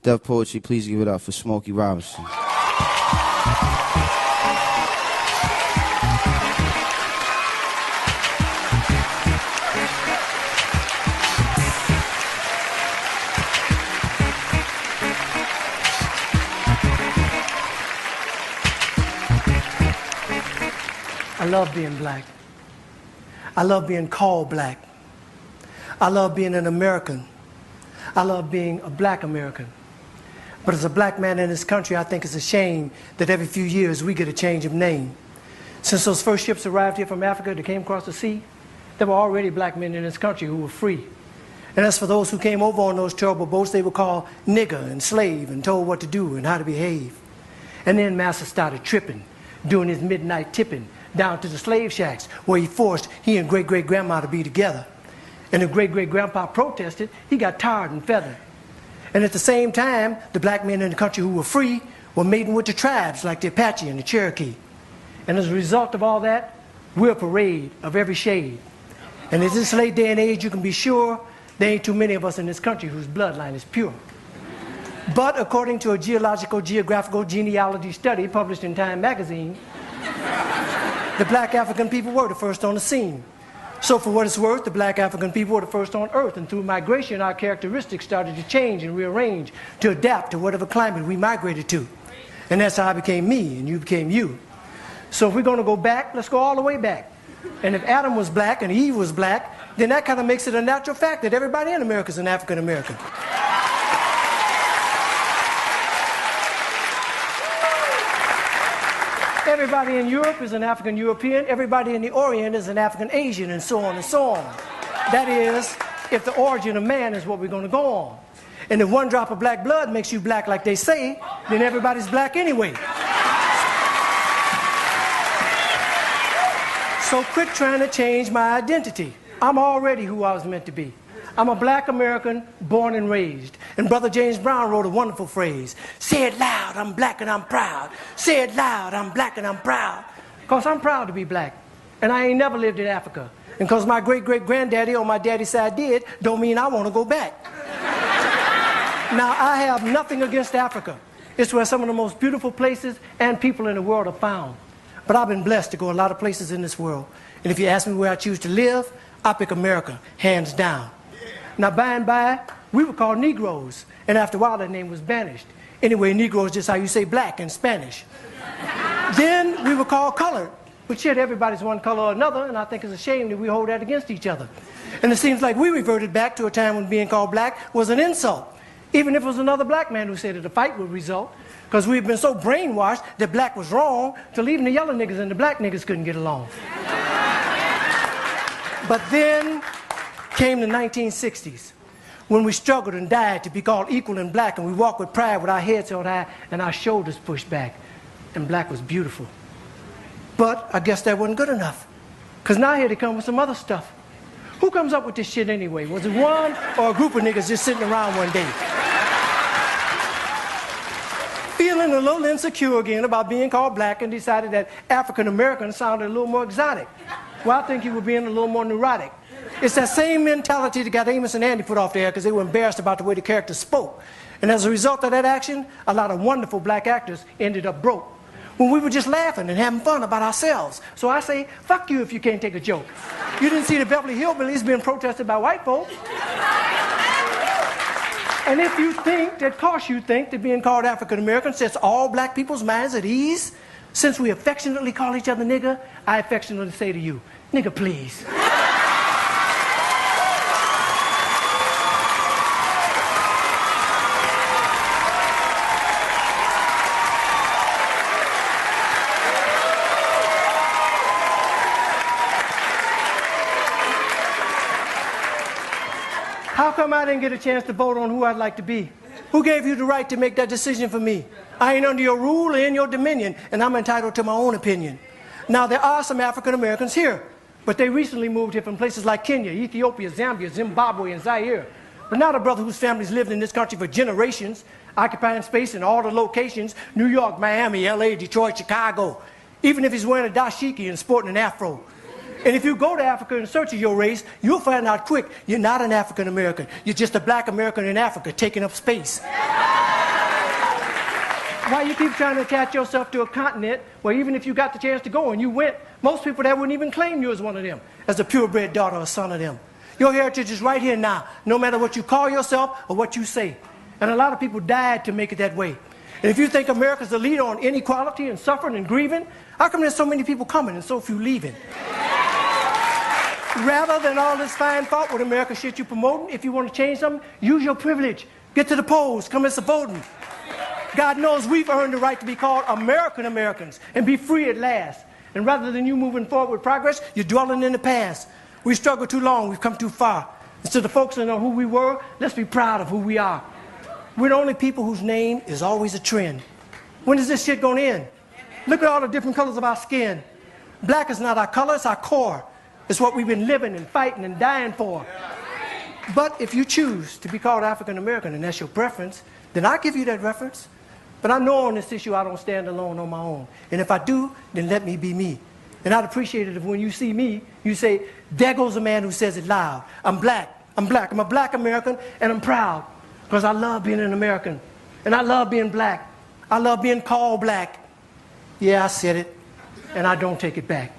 Def Poetry, please give it up for Smokey Robinson. I love being black. I love being called black. I love being an American. I love being a black American. But as a black man in this country, I think it's a shame that every few years we get a change of name. Since those first ships arrived here from Africa that came across the sea, there were already black men in this country who were free. And as for those who came over on those terrible boats, they were called nigger and slave and told what to do and how to behave. And then Master started tripping, doing his midnight tipping down to the slave shacks where he forced he and great-great-grandma to be together. And if great-great-grandpa protested, he got tarred and feathered. And at the same time, the black men in the country who were free were mating with the tribes like the Apache and the Cherokee. And as a result of all that, we're a parade of every shade. And in this late day and age, you can be sure there ain't too many of us in this country whose bloodline is pure. But according to a geographical genealogy study published in Time magazine, the black African people were the first on the scene. So for what it's worth, the black African people were the first on earth, and through migration our characteristics started to change and rearrange to adapt to whatever climate we migrated to. And that's how I became me and you became you. So if we're going to go back, let's go all the way back. And if Adam was black and Eve was black, then that kind of makes it a natural fact that everybody in America is an African American. Everybody in Europe is an African European. Everybody in the Orient is an African Asian, and so on and so on. That is, if the origin of man is what we're going to go on. And if one drop of black blood makes you black like they say, then everybody's black anyway. So quit trying to change my identity. I'm already who I was meant to be. I'm a black American born and raised. And Brother James Brown wrote a wonderful phrase. Say it loud, I'm black and I'm proud. Say it loud, I'm black and I'm proud. Because I'm proud to be black. And I ain't never lived in Africa. And because my great-great-granddaddy on my daddy's side did, don't mean I want to go back. Now, I have nothing against Africa. It's where some of the most beautiful places and people in the world are found. But I've been blessed to go a lot of places in this world. And if you ask me where I choose to live, I pick America, hands down. Now, by and by, we were called Negroes, and after a while, that name was banished. Anyway, Negro is just how you say black in Spanish. Then we were called colored, but shit, everybody's one color or another, and I think it's a shame that we hold that against each other. And it seems like we reverted back to a time when being called black was an insult, even if it was another black man who said that a fight would result, because we've been so brainwashed that black was wrong till even the yellow niggas and the black niggas couldn't get along. But then came the 1960s, when we struggled and died to be called equal and black, and we walked with pride with our heads held high and our shoulders pushed back, and black was beautiful. But I guess that wasn't good enough, because now here they come with some other stuff. Who comes up with this shit anyway? Was it one or a group of niggas just sitting around one day? Feeling a little insecure again about being called black, and decided that African American sounded a little more exotic. Well, I think you were being a little more neurotic. It's that same mentality that got Amos and Andy put off the air because they were embarrassed about the way the characters spoke. And as a result of that action, a lot of wonderful black actors ended up broke when we were just laughing and having fun about ourselves. So I say, fuck you if you can't take a joke. You didn't see the Beverly Hillbillies being protested by white folks. And if you think that, cause you think that being called African American sets all black people's minds at ease, since we affectionately call each other nigger, I affectionately say to you, nigger please. How come I didn't get a chance to vote on who I'd like to be? Who gave you the right to make that decision for me? I ain't under your rule or in your dominion, and I'm entitled to my own opinion. Now, there are some African Americans here, but they recently moved here from places like Kenya, Ethiopia, Zambia, Zimbabwe, and Zaire. But not a brother whose family's lived in this country for generations, occupying space in all the locations, New York, Miami, LA, Detroit, Chicago, even if he's wearing a dashiki and sporting an afro. And if you go to Africa in search of your race, you'll find out quick you're not an African American. You're just a black American in Africa taking up space. Why you keep trying to attach yourself to a continent where even if you got the chance to go and you went, most people there wouldn't even claim you as one of them, as a purebred daughter or son of them. Your heritage is right here now, no matter what you call yourself or what you say. And a lot of people died to make it that way. And if you think America's the leader on inequality and suffering and grieving, how come there's so many people coming and so few leaving? Rather than all this fine thought with America shit you promoting, if you want to change something, use your privilege. Get to the polls, come and voting. God knows we've earned the right to be called American Americans and be free at last. And rather than you moving forward with progress, you're dwelling in the past. We struggled too long, we've come too far. Instead of focusing on who we were, let's be proud of who we are. We're the only people whose name is always a trend. When is this shit going to end? Look at all the different colors of our skin. Black is not our color, it's our core. It's what we've been living and fighting and dying for. But if you choose to be called African American and that's your preference, then I'll give you that reference. But I know on this issue I don't stand alone on my own. And if I do, then let me be me. And I'd appreciate it if when you see me, you say, there goes a man who says it loud. I'm black. I'm black. I'm a black American, and I'm proud. Because I love being an American. And I love being black. I love being called black. Yeah, I said it, and I don't take it back.